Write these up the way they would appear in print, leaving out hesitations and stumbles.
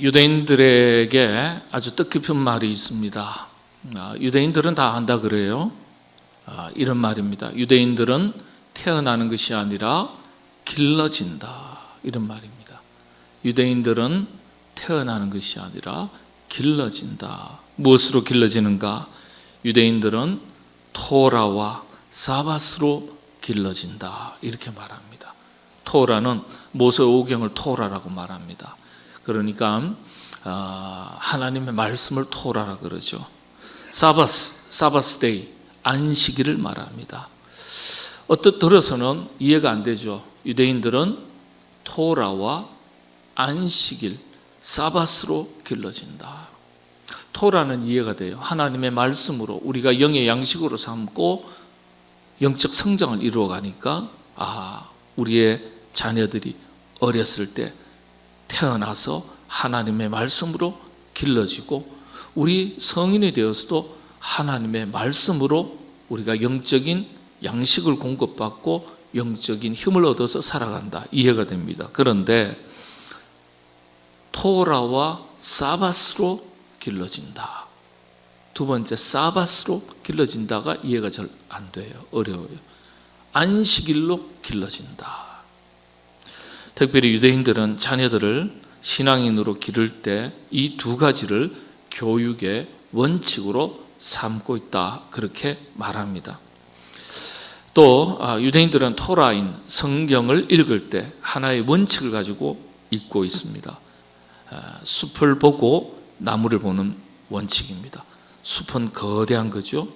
유대인들에게 아주 뜻깊은 말이 있습니다. 유대인들은 다 안다 그래요. 이런 말입니다. 유대인들은 태어나는 것이 아니라 길러진다. 이런 말입니다. 유대인들은 태어나는 것이 아니라 길러진다. 무엇으로 길러지는가? 유대인들은 토라와 사밧으로 길러진다. 이렇게 말합니다. 토라는 모세 오경을 토라라고 말합니다. 그러니까 하나님의 말씀을 토라라 그러죠. 사바스 데이, 안식일을 말합니다. 들어서는 이해가 안 되죠. 유대인들은 토라와 안식일, 사바스로 길러진다. 토라는 이해가 돼요. 하나님의 말씀으로 우리가 영의 양식으로 삼고 영적 성장을 이루어가니까 우리의 자녀들이 어렸을 때 태어나서 하나님의 말씀으로 길러지고 우리 성인이 되어서도 하나님의 말씀으로 우리가 영적인 양식을 공급받고 영적인 힘을 얻어서 살아간다. 이해가 됩니다. 그런데 토라와 사밧으로 길러진다. 두 번째 사밧으로 길러진다가 이해가 잘 안 돼요. 어려워요. 안식일로 길러진다. 특별히 유대인들은 자녀들을 신앙인으로 기를 때 이 두 가지를 교육의 원칙으로 삼고 있다. 그렇게 말합니다. 또 유대인들은 토라인 성경을 읽을 때 하나의 원칙을 가지고 읽고 있습니다. 숲을 보고 나무를 보는 원칙입니다. 숲은 거대한 거죠.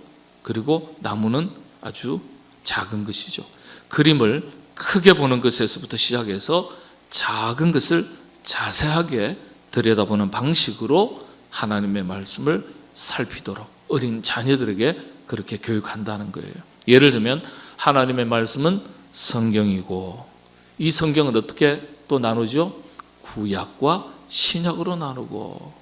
그리고 나무는 아주 작은 것이죠. 그림을 크게 보는 것에서부터 시작해서 작은 것을 자세하게 들여다보는 방식으로 하나님의 말씀을 살피도록 어린 자녀들에게 그렇게 교육한다는 거예요. 예를 들면 하나님의 말씀은 성경이고 이 성경을 어떻게 또 나누죠? 구약과 신약으로 나누고.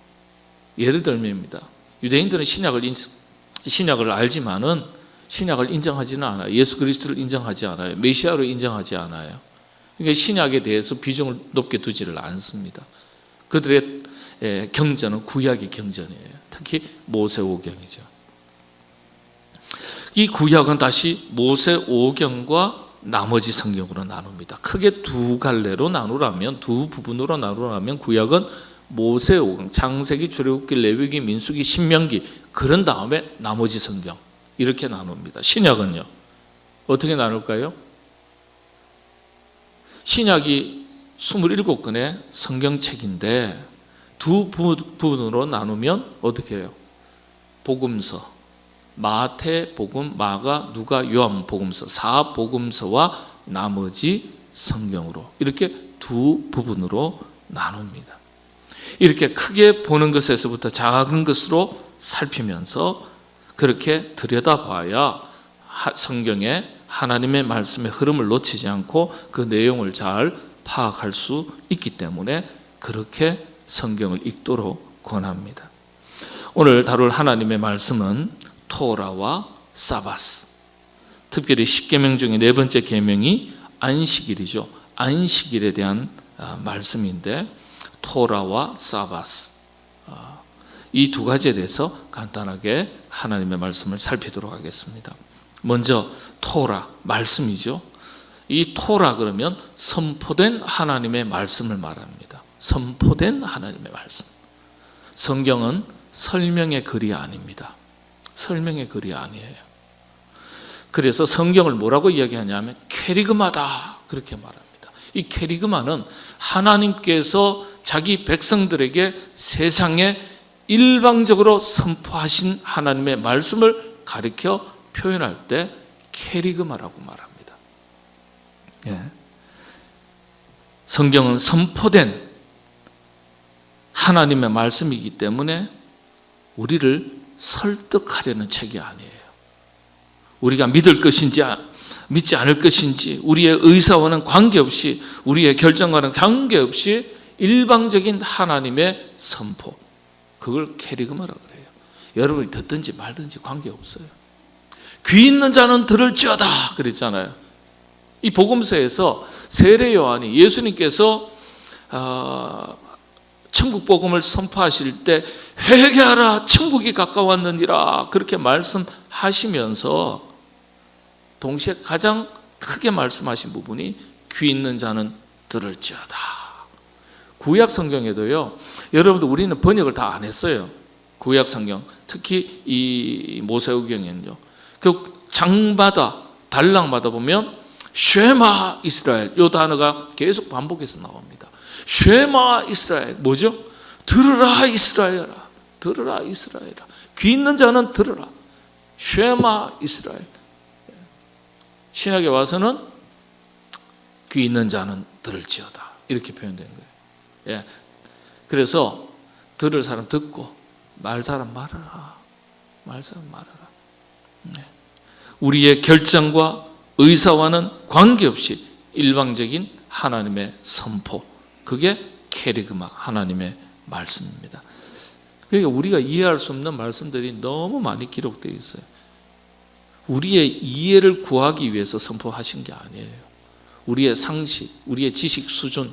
예를 들면입니다. 유대인들은 신약을 알지만은 신약을 인정하지는 않아요. 예수 그리스도를 인정하지 않아요. 메시아로 인정하지 않아요. 그러니까 신약에 대해서 비중을 높게 두지를 않습니다. 그들의 경전은 구약의 경전이에요. 특히 모세오경이죠. 이 구약은 다시 모세오경과 나머지 성경으로 나눕니다. 크게 두 갈래로 나누라면, 두 부분으로 나누라면 구약은 모세오경, 창세기, 출애굽기, 레위기, 민수기, 신명기, 그런 다음에 나머지 성경 이렇게 나눕니다. 신약은요 어떻게 나눌까요? 신약이 27권의 성경책인데 두 부분으로 나누면 어떻게 해요? 복음서, 마태복음, 마가, 누가, 요한 복음서, 사복음서와 나머지 성경으로 이렇게 두 부분으로 나눕니다. 이렇게 크게 보는 것에서부터 작은 것으로 살피면서 그렇게 들여다봐야 성경에 하나님의 말씀의 흐름을 놓치지 않고 그 내용을 잘 파악할 수 있기 때문에 그렇게 성경을 읽도록 권합니다. 오늘 다룰 하나님의 말씀은 토라와 사바스, 특별히 10계명 중에 네 번째 계명이 안식일이죠. 안식일에 대한 말씀인데 토라와 사바스, 이 두 가지에 대해서 간단하게 하나님의 말씀을 살피도록 하겠습니다. 먼저 토라, 말씀이죠. 이 토라 그러면 선포된 하나님의 말씀을 말합니다. 선포된 하나님의 말씀. 성경은 설명의 글이 아닙니다. 설명의 글이 아니에요. 그래서 성경을 뭐라고 이야기하냐면 캐리그마다 그렇게 말합니다. 이 캐리그마는 하나님께서 자기 백성들에게 세상에 일방적으로 선포하신 하나님의 말씀을 가리켜 표현할 때 캐리그마라고 말합니다. 성경은 선포된 하나님의 말씀이기 때문에 우리를 설득하려는 책이 아니에요. 우리가 믿을 것인지 믿지 않을 것인지 우리의 의사와는 관계없이 우리의 결정과는 관계없이 일방적인 하나님의 선포, 그걸 캐리그마라고 그래요. 여러분이 듣든지 말든지 관계없어요. 귀 있는 자는 들을지어다 그랬잖아요. 이 복음서에서 세례 요한이 예수님께서 천국 복음을 선포하실 때 회개하라 천국이 가까웠느니라 그렇게 말씀하시면서 동시에 가장 크게 말씀하신 부분이 귀 있는 자는 들을지어다. 구약 성경에도요, 여러분들 우리는 번역을 다 안 했어요. 구약 성경, 특히 이 모세오경에는요, 그 장마다 단락마다 보면 쉐마 이스라엘 이 단어가 계속 반복해서 나옵니다. 쉐마 이스라엘 뭐죠? 들으라 이스라엘아, 들으라 이스라엘아. 귀 있는 자는 들으라. 쉐마 이스라엘. 신약에 와서는 귀 있는 자는 들을지어다 이렇게 표현된 거예요. 예. 그래서 들을 사람 듣고 말 사람 말하라. 말 사람 말하라. 네. 우리의 결정과 의사와는 관계없이 일방적인 하나님의 선포, 그게 케리그마, 하나님의 말씀입니다. 그러니까 우리가 이해할 수 없는 말씀들이 너무 많이 기록되어 있어요. 우리의 이해를 구하기 위해서 선포하신 게 아니에요. 우리의 상식, 우리의 지식 수준,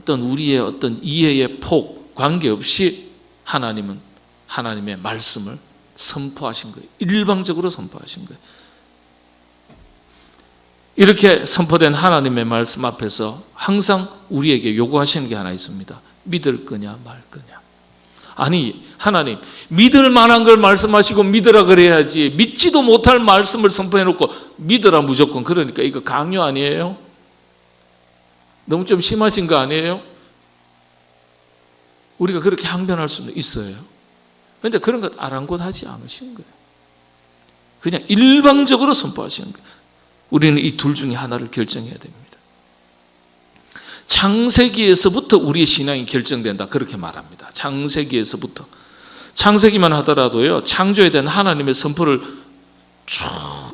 우리의 어떤 이해의 폭 관계없이 하나님은 하나님의 말씀을 선포하신 거예요. 일방적으로 선포하신 거예요. 이렇게 선포된 하나님의 말씀 앞에서 항상 우리에게 요구하시는 게 하나 있습니다. 믿을 거냐 말 거냐. 아니 하나님, 믿을 만한 걸 말씀하시고 믿으라 그래야지 믿지도 못할 말씀을 선포해놓고 믿으라 무조건, 그러니까 이거 강요 아니에요? 너무 좀 심하신 거 아니에요? 우리가 그렇게 항변할 수는 있어요. 그런데 그런 것 아랑곳하지 않으신 거예요. 그냥 일방적으로 선포하시는 거예요. 우리는 이 둘 중에 하나를 결정해야 됩니다. 창세기에서부터 우리의 신앙이 결정된다 그렇게 말합니다. 창세기에서부터. 창세기만 하더라도요, 창조에 대한 하나님의 선포를 쭉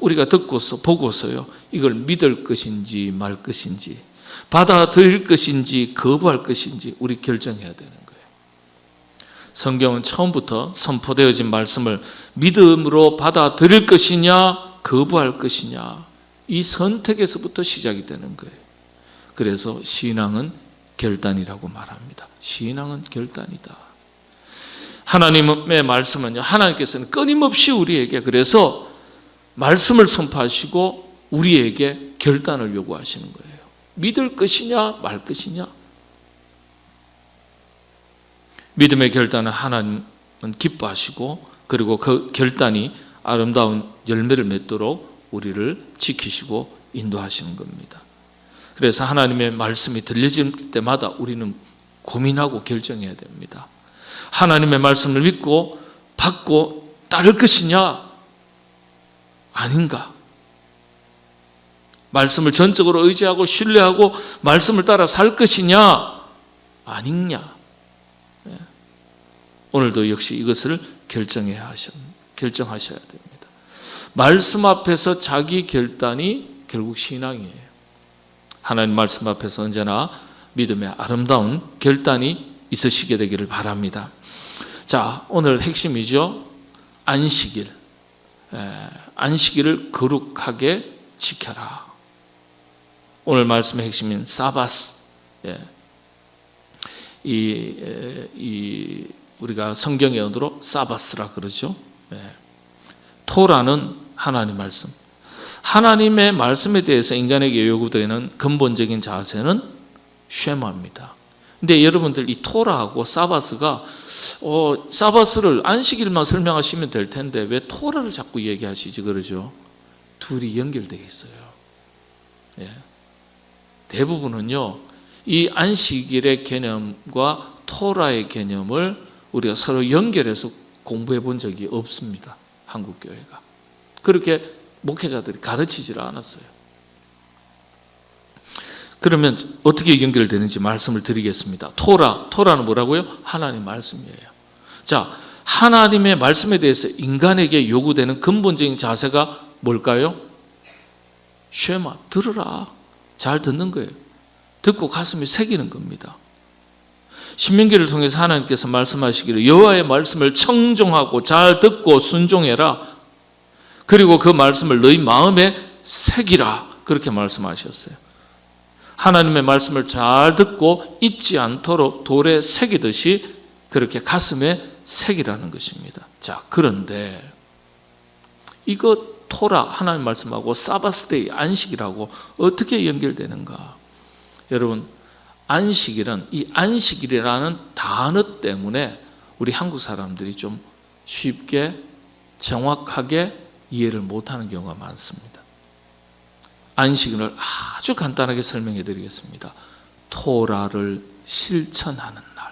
우리가 듣고서 보고서요, 이걸 믿을 것인지 말 것인지, 받아들일 것인지 거부할 것인지 우리 결정해야 되는 거예요. 성경은 처음부터 선포되어진 말씀을 믿음으로 받아들일 것이냐 거부할 것이냐, 이 선택에서부터 시작이 되는 거예요. 그래서 신앙은 결단이라고 말합니다. 신앙은 결단이다. 하나님의 말씀은요, 하나님께서는 끊임없이 우리에게 그래서 말씀을 선포하시고 우리에게 결단을 요구하시는 거예요. 믿을 것이냐 말 것이냐. 믿음의 결단은 하나님은 기뻐하시고, 그리고 그 결단이 아름다운 열매를 맺도록 우리를 지키시고 인도하시는 겁니다. 그래서 하나님의 말씀이 들려질 때마다 우리는 고민하고 결정해야 됩니다. 하나님의 말씀을 믿고 받고 따를 것이냐 아닌가. 말씀을 전적으로 의지하고 신뢰하고 말씀을 따라 살 것이냐 아니냐. 오늘도 역시 이것을 결정하셔야 됩니다. 말씀 앞에서 자기 결단이 결국 신앙이에요. 하나님 말씀 앞에서 언제나 믿음의 아름다운 결단이 있으시게 되기를 바랍니다. 자, 오늘 핵심이죠. 안식일. 안식일을 거룩하게 지켜라. 오늘 말씀의 핵심인 사바스. 우리가 성경의 언어로 사바스라 그러죠. 토라는 하나님 말씀. 하나님의 말씀에 대해서 인간에게 요구되는 근본적인 자세는 쉐마입니다. 근데 여러분들 이 토라하고 사바스가 사바스를 안식일만 설명하시면 될 텐데 왜 토라를 자꾸 얘기하시지 그러죠? 둘이 연결되어 있어요. 대부분은요, 이 안식일의 개념과 토라의 개념을 우리가 서로 연결해서 공부해 본 적이 없습니다. 한국 교회가 그렇게 목회자들이 가르치질 않았어요. 그러면 어떻게 연결되는지 말씀을 드리겠습니다. 토라는 뭐라고요? 하나님 말씀이에요. 자, 하나님의 말씀에 대해서 인간에게 요구되는 근본적인 자세가 뭘까요? 쉐마, 들으라. 잘 듣는 거예요. 듣고 가슴에 새기는 겁니다. 신명기를 통해서 하나님께서 말씀하시기를 여호와의 말씀을 청종하고 잘 듣고 순종해라. 그리고 그 말씀을 너희 마음에 새기라. 그렇게 말씀하셨어요. 하나님의 말씀을 잘 듣고 잊지 않도록 돌에 새기듯이 그렇게 가슴에 새기라는 것입니다. 자, 그런데 이거 토라 하나님 말씀하고 사바스데이 안식이라고 어떻게 연결되는가? 여러분, 안식일은 이 안식일이라는 단어 때문에 우리 한국 사람들이 좀 쉽게 정확하게 이해를 못하는 경우가 많습니다. 안식일을 아주 간단하게 설명해 드리겠습니다. 토라를 실천하는 날,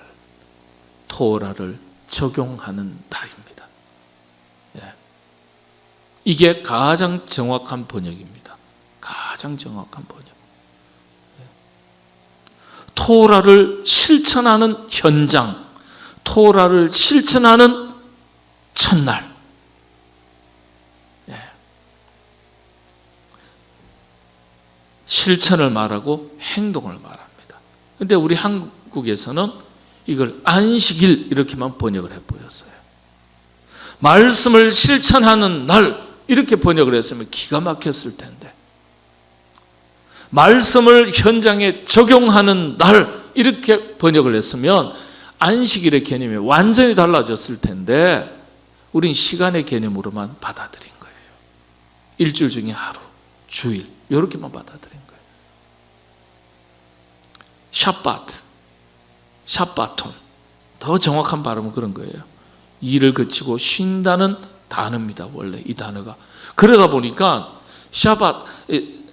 토라를 적용하는 날입니다. 예. 이게 가장 정확한 번역입니다. 가장 정확한 번역. 예. 토라를 실천하는 현장, 토라를 실천하는 첫날. 예. 실천을 말하고 행동을 말합니다. 그런데 우리 한국에서는 이걸 안식일 이렇게만 번역을 해버렸어요. 말씀을 실천하는 날 이렇게 번역을 했으면 기가 막혔을 텐데, 말씀을 현장에 적용하는 날 이렇게 번역을 했으면 안식일의 개념이 완전히 달라졌을 텐데 우린 시간의 개념으로만 받아들인 거예요. 일주일 중에 하루, 주일 이렇게만 받아들인 거예요. 샤바톤, 더 정확한 발음은 그런 거예요. 일을 그치고 쉰다는 단어입니다. 원래 이 단어가. 그러다 보니까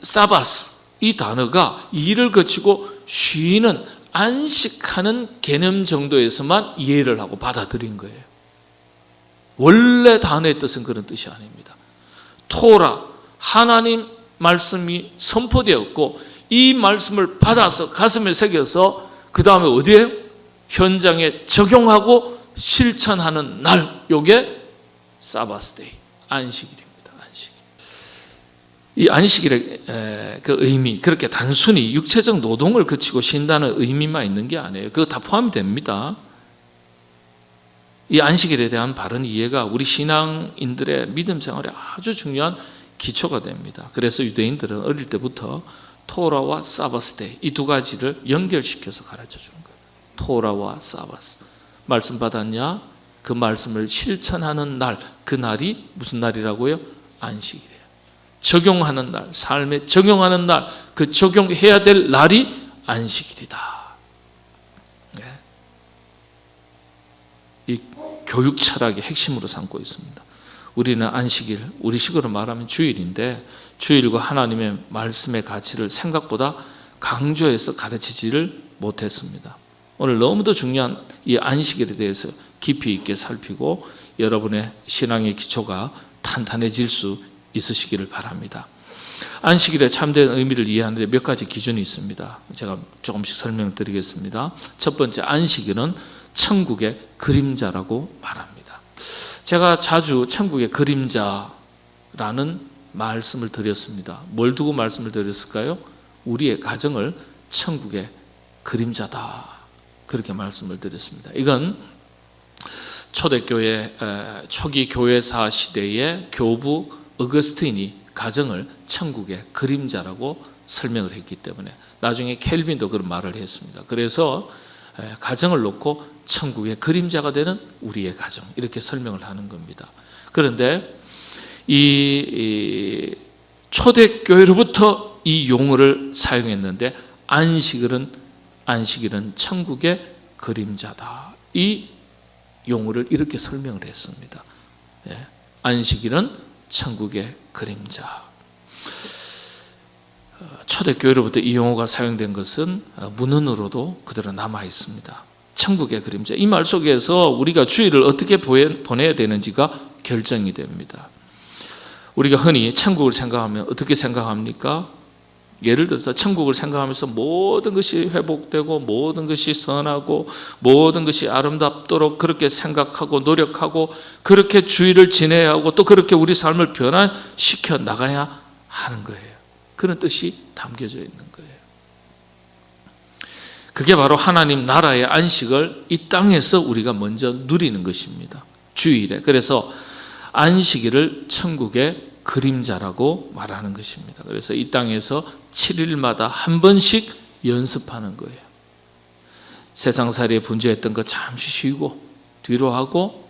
사바스 이 단어가 일을 그치고 쉬는 안식하는 개념 정도에서만 이해를 하고 받아들인 거예요. 원래 단어의 뜻은 그런 뜻이 아닙니다. 토라, 하나님 말씀이 선포되었고 이 말씀을 받아서 가슴에 새겨서 그 다음에 어디에? 현장에 적용하고 실천하는 날, 이게 사바스데이, 안식일입니다. 안식일. 이 안식일의 그 의미, 그렇게 단순히 육체적 노동을 그치고 쉰다는 의미만 있는 게 아니에요. 그거 다 포함이 됩니다. 이 안식일에 대한 바른 이해가 우리 신앙인들의 믿음 생활에 아주 중요한 기초가 됩니다. 그래서 유대인들은 어릴 때부터 토라와 사바스데이 이 두 가지를 연결시켜서 가르쳐 주는 거예요. 토라와 사바스. 말씀 받았냐? 그 말씀을 실천하는 날, 그 날이 무슨 날이라고요? 안식일이에요. 적용하는 날, 삶에 적용하는 날, 그 적용해야 될 날이 안식일이다. 네. 이 교육 철학의 핵심으로 삼고 있습니다. 우리는 안식일, 우리식으로 말하면 주일인데 주일과 하나님의 말씀의 가치를 생각보다 강조해서 가르치지를 못했습니다. 오늘 너무도 중요한 이 안식일에 대해서 깊이 있게 살피고 여러분의 신앙의 기초가 탄탄해질 수 있으시기를 바랍니다. 안식일의 참된 의미를 이해하는데 몇 가지 기준이 있습니다. 제가 조금씩 설명드리겠습니다. 첫 번째, 안식일은 천국의 그림자라고 말합니다. 제가 자주 천국의 그림자라는 말씀을 드렸습니다. 뭘 두고 말씀을 드렸을까요? 우리의 가정을 천국의 그림자다, 그렇게 말씀을 드렸습니다. 이건 초대교회 초기 교회사 시대의 교부 어거스틴이 가정을 천국의 그림자라고 설명을 했기 때문에 나중에 켈빈도 그런 말을 했습니다. 그래서 가정을 놓고 천국의 그림자가 되는 우리의 가정, 이렇게 설명을 하는 겁니다. 그런데 이 초대교회로부터 이 용어를 사용했는데 안식일은 천국의 그림자다, 이 용어를 이렇게 설명을 했습니다. 안식일은 천국의 그림자. 초대교회로부터 이 용어가 사용된 것은 문헌으로도 그대로 남아 있습니다. 천국의 그림자, 이 말 속에서 우리가 주일을 어떻게 보내야 되는지가 결정이 됩니다. 우리가 흔히 천국을 생각하면 어떻게 생각합니까? 예를 들어서 천국을 생각하면서 모든 것이 회복되고 모든 것이 선하고 모든 것이 아름답도록 그렇게 생각하고 노력하고 그렇게 주일을 지내야 하고 또 그렇게 우리 삶을 변화시켜 나가야 하는 거예요. 그런 뜻이 담겨져 있는 거예요. 그게 바로 하나님 나라의 안식을 이 땅에서 우리가 먼저 누리는 것입니다. 주일에. 그래서 안식일을 천국의 그림자라고 말하는 것입니다. 그래서 이 땅에서 7일마다 한 번씩 연습하는 거예요. 세상살이에 분주했던 거 잠시 쉬고 뒤로 하고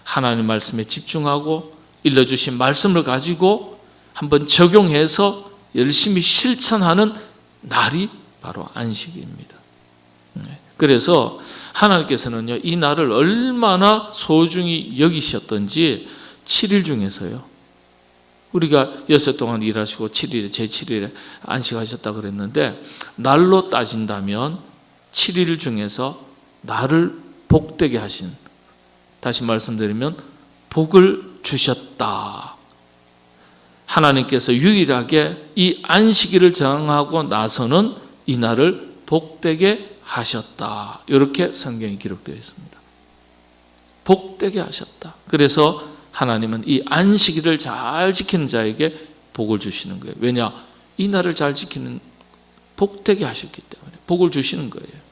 하나님 말씀에 집중하고 일러주신 말씀을 가지고 한번 적용해서 열심히 실천하는 날이 바로 안식입니다. 그래서 하나님께서는요, 이 날을 얼마나 소중히 여기셨던지 7일 중에서요, 우리가 6일 동안 일하시고 7일에 제7일에 안식하셨다고 그랬는데, 날로 따진다면 7일 중에서 나를 복되게 하신, 다시 말씀드리면 복을 주셨다. 하나님께서 유일하게 이 안식일을 정하고 나서는 이 날을 복되게 하셨다. 이렇게 성경이 기록되어 있습니다. 복되게 하셨다. 그래서 하나님은 이 안식일을 잘 지키는 자에게 복을 주시는 거예요. 왜냐? 이 날을 잘 지키는 복되게 하셨기 때문에 복을 주시는 거예요.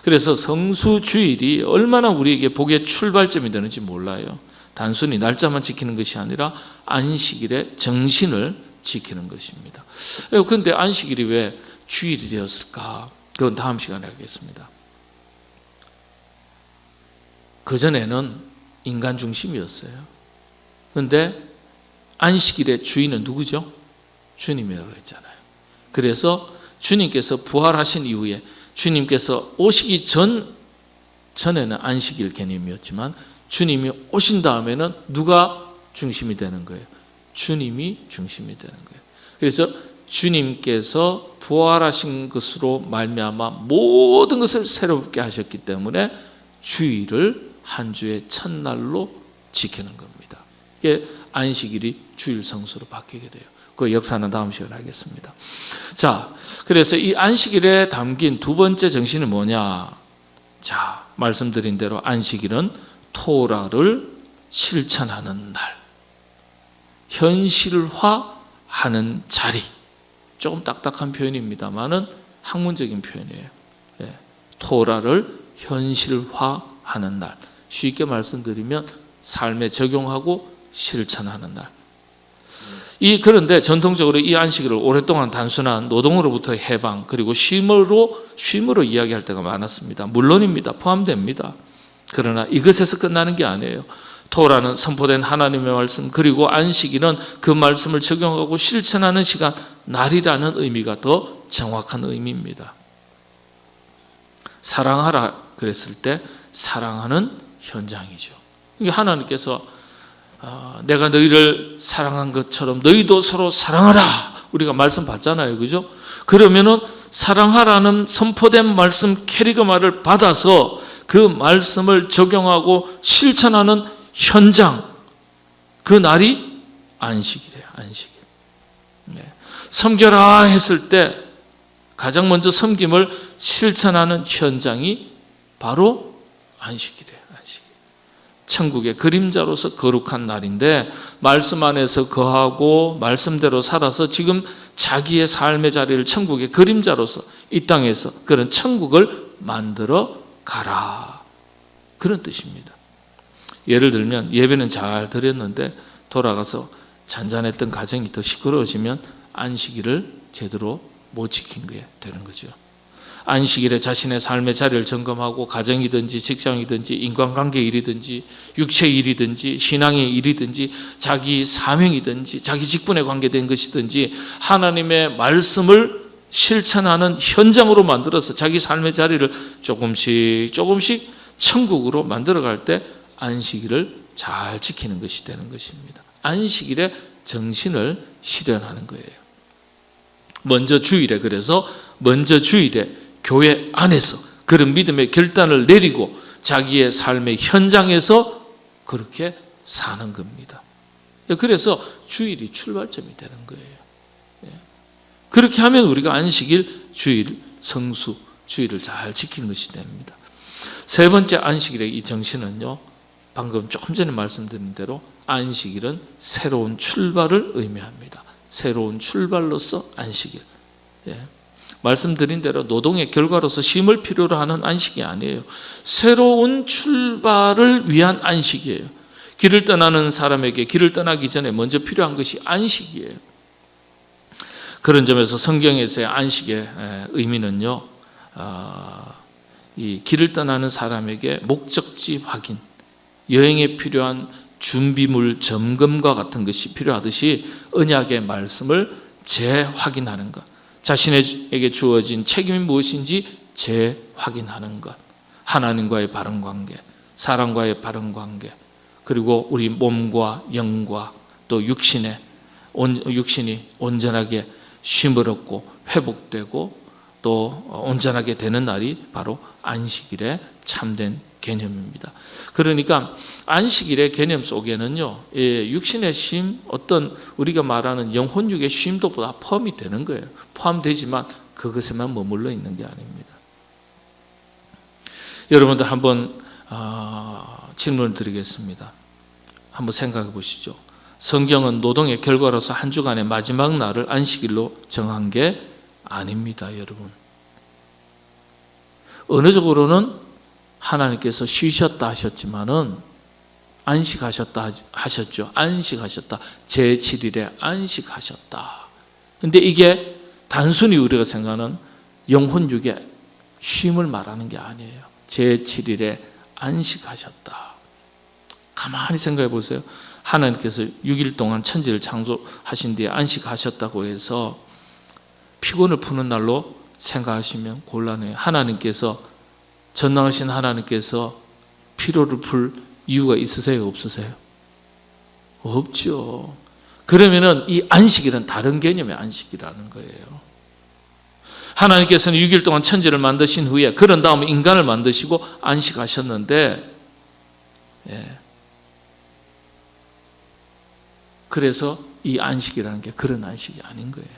그래서 성수주일이 얼마나 우리에게 복의 출발점이 되는지 몰라요. 단순히 날짜만 지키는 것이 아니라 안식일의 정신을 지키는 것입니다. 그런데 안식일이 왜 주일이 되었을까? 그건 다음 시간에 하겠습니다. 그전에는 인간 중심이었어요. 그런데 안식일의 주인은 누구죠? 주님이라고 했잖아요. 그래서 주님께서 부활하신 이후에 주님께서 오시기 전에는 안식일 개념이었지만 주님이 오신 다음에는 누가 중심이 되는 거예요? 주님이 중심이 되는 거예요. 그래서 주님께서 부활하신 것으로 말미암아 모든 것을 새롭게 하셨기 때문에 주일을 한 주의 첫날로 지키는 겁니다. 이게 안식일이 주일 성수로 바뀌게 돼요. 그 역사는 다음 시간에 하겠습니다. 자, 그래서 이 안식일에 담긴 두 번째 정신은 뭐냐? 자, 말씀드린 대로 안식일은 토라를 실천하는 날, 현실화하는 자리. 조금 딱딱한 표현입니다만은 학문적인 표현이에요. 토라를 현실화하는 날. 쉽게 말씀드리면 삶에 적용하고 실천하는 날. 그런데 전통적으로 이 안식일을 오랫동안 단순한 노동으로부터 해방 그리고 쉼으로 이야기할 때가 많았습니다. 물론입니다. 포함됩니다. 그러나 이것에서 끝나는 게 아니에요. 토라는 선포된 하나님의 말씀, 그리고 안식일은 그 말씀을 적용하고 실천하는 시간, 날이라는 의미가 더 정확한 의미입니다. 사랑하라 그랬을 때 사랑하는 현장이죠. 하나님께서 내가 너희를 사랑한 것처럼 너희도 서로 사랑하라, 우리가 말씀 받잖아요, 그죠? 그러면은 사랑하라는 선포된 말씀 캐리그마를 받아서 그 말씀을 적용하고 실천하는 현장, 그 날이 안식이래요. 안식일. 섬겨라 했을 때 가장 먼저 섬김을 실천하는 현장이 바로 안식이래요. 안식. 천국의 그림자로서 거룩한 날인데 말씀 안에서 거하고 말씀대로 살아서 지금 자기의 삶의 자리를 천국의 그림자로서 이 땅에서 그런 천국을 만들어 가라, 그런 뜻입니다. 예를 들면 예배는 잘 드렸는데 돌아가서 잔잔했던 가정이 더 시끄러워지면 안식일을 제대로 못 지킨 게 되는 거죠. 안식일에 자신의 삶의 자리를 점검하고 가정이든지 직장이든지 인간관계 일이든지 육체의 일이든지 신앙의 일이든지 자기 사명이든지 자기 직분에 관계된 것이든지 하나님의 말씀을 실천하는 현장으로 만들어서 자기 삶의 자리를 조금씩 천국으로 만들어갈 때 안식일을 잘 지키는 것이 되는 것입니다. 안식일의 정신을 실현하는 거예요. 먼저 주일에 교회 안에서 그런 믿음의 결단을 내리고 자기의 삶의 현장에서 그렇게 사는 겁니다. 그래서 주일이 출발점이 되는 거예요. 그렇게 하면 우리가 안식일, 주일, 성수, 주일을 잘 지킨 것이 됩니다. 세 번째 안식일의 이 정신은요, 방금 조금 전에 말씀드린 대로 안식일은 새로운 출발을 의미합니다. 새로운 출발로서 안식일. 말씀드린 대로 노동의 결과로서 쉼을 필요로 하는 안식이 아니에요. 새로운 출발을 위한 안식이에요. 길을 떠나는 사람에게 길을 떠나기 전에 먼저 필요한 것이 안식이에요. 그런 점에서 성경에서의 안식의 의미는요, 이 길을 떠나는 사람에게 목적지 확인, 여행에 필요한 준비물 점검과 같은 것이 필요하듯이 언약의 말씀을 재확인하는 것, 자신에게 주어진 책임이 무엇인지 재확인하는 것, 하나님과의 바른 관계, 사람과의 바른 관계, 그리고 우리 몸과 영과 또 육신이 온전하게 쉼을 얻고 회복되고 또 온전하게 되는 날이 바로 안식일의 참된 개념입니다. 그러니까 안식일의 개념 속에는요, 육신의 쉼, 어떤 우리가 말하는 영혼육의 쉼도 다 포함이 되는 거예요. 포함되지만 그것에만 머물러 있는 게 아닙니다. 여러분들 한번 질문을 드리겠습니다. 한번 생각해 보시죠. 성경은 노동의 결과로서 한 주간의 마지막 날을 안식일로 정한 게 아닙니다, 여러분. 어느 쪽으로는 하나님께서 쉬셨다 하셨지만은 안식하셨다 하셨죠. 안식하셨다. 제7일에 안식하셨다. 근데 이게 단순히 우리가 생각하는 영혼육의 쉼을 말하는 게 아니에요. 제7일에 안식하셨다. 가만히 생각해 보세요. 하나님께서 6일 동안 천지를 창조하신 뒤에 안식하셨다고 해서 피곤을 푸는 날로 생각하시면 곤란해요. 하나님께서, 전능하신 하나님께서 피로를 풀 이유가 있으세요? 없으세요? 없죠. 그러면은 이 안식일은 다른 개념의 안식이라는 거예요. 하나님께서는 6일 동안 천지를 만드신 후에 그런 다음에 인간을 만드시고 안식하셨는데, 그래서 이 안식이라는 게 그런 안식이 아닌 거예요.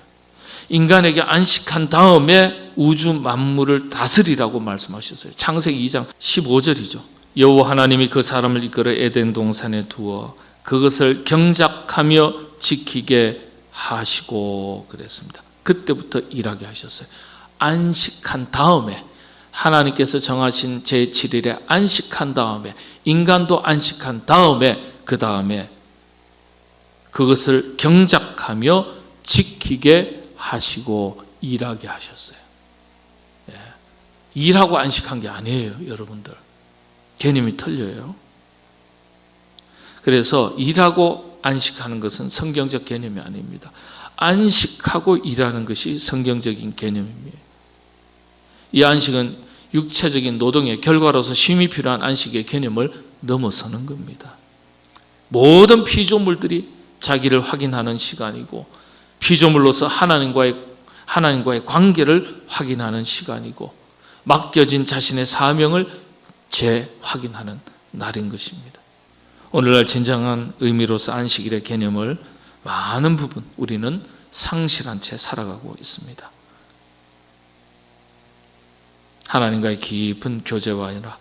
인간에게 안식한 다음에 우주 만물을 다스리라고 말씀하셨어요. 창세기 2장 15절이죠. 여호와 하나님이 그 사람을 이끌어 에덴 동산에 두어 그것을 경작하며 지키게 하시고 그랬습니다. 그때부터 일하게 하셨어요. 안식한 다음에, 하나님께서 정하신 제7일에 안식한 다음에, 인간도 안식한 다음에, 그 다음에 그것을 경작하며 지키게 하시고 일하게 하셨어요. 일하고 안식한 게 아니에요, 여러분들. 개념이 틀려요. 그래서 일하고 안식하는 것은 성경적 개념이 아닙니다. 안식하고 일하는 것이 성경적인 개념입니다. 이 안식은 육체적인 노동의 결과로서 쉼이 필요한 안식의 개념을 넘어서는 겁니다. 모든 피조물들이 자기를 확인하는 시간이고, 피조물로서 하나님과의 관계를 확인하는 시간이고, 맡겨진 자신의 사명을 재확인하는 날인 것입니다. 오늘날 진정한 의미로서 안식일의 개념을 많은 부분 우리는 상실한 채 살아가고 있습니다. 하나님과의 깊은 교제와 아니라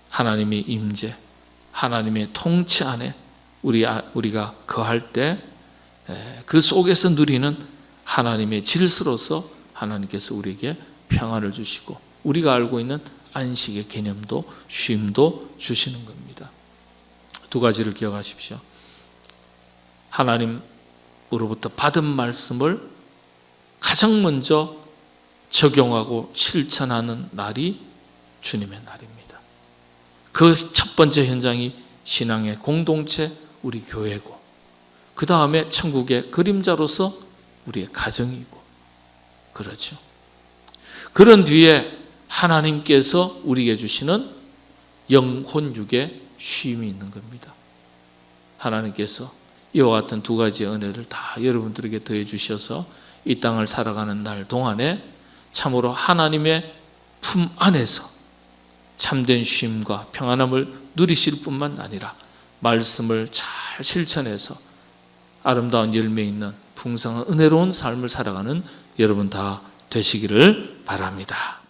하나님의 임재, 하나님의 통치 안에 우리가 거할 때 그 속에서 누리는 하나님의 질서로서 하나님께서 우리에게 평안을 주시고 우리가 알고 있는 안식의 개념도 쉼도 주시는 겁니다. 두 가지를 기억하십시오. 하나님으로부터 받은 말씀을 가장 먼저 적용하고 실천하는 날이 주님의 날입니다. 그 첫 번째 현장이 신앙의 공동체, 우리 교회고, 그 다음에 천국의 그림자로서 우리의 가정이고, 그렇죠. 그런 뒤에 하나님께서 우리에게 주시는 영혼육의 쉼이 있는 겁니다. 하나님께서 이와 같은 두 가지의 은혜를 다 여러분들에게 더해 주셔서 이 땅을 살아가는 날 동안에 참으로 하나님의 품 안에서 참된 쉼과 평안함을 누리실 뿐만 아니라 말씀을 잘 실천해서 아름다운 열매 있는 풍성한 은혜로운 삶을 살아가는 여러분 다 되시기를 바랍니다.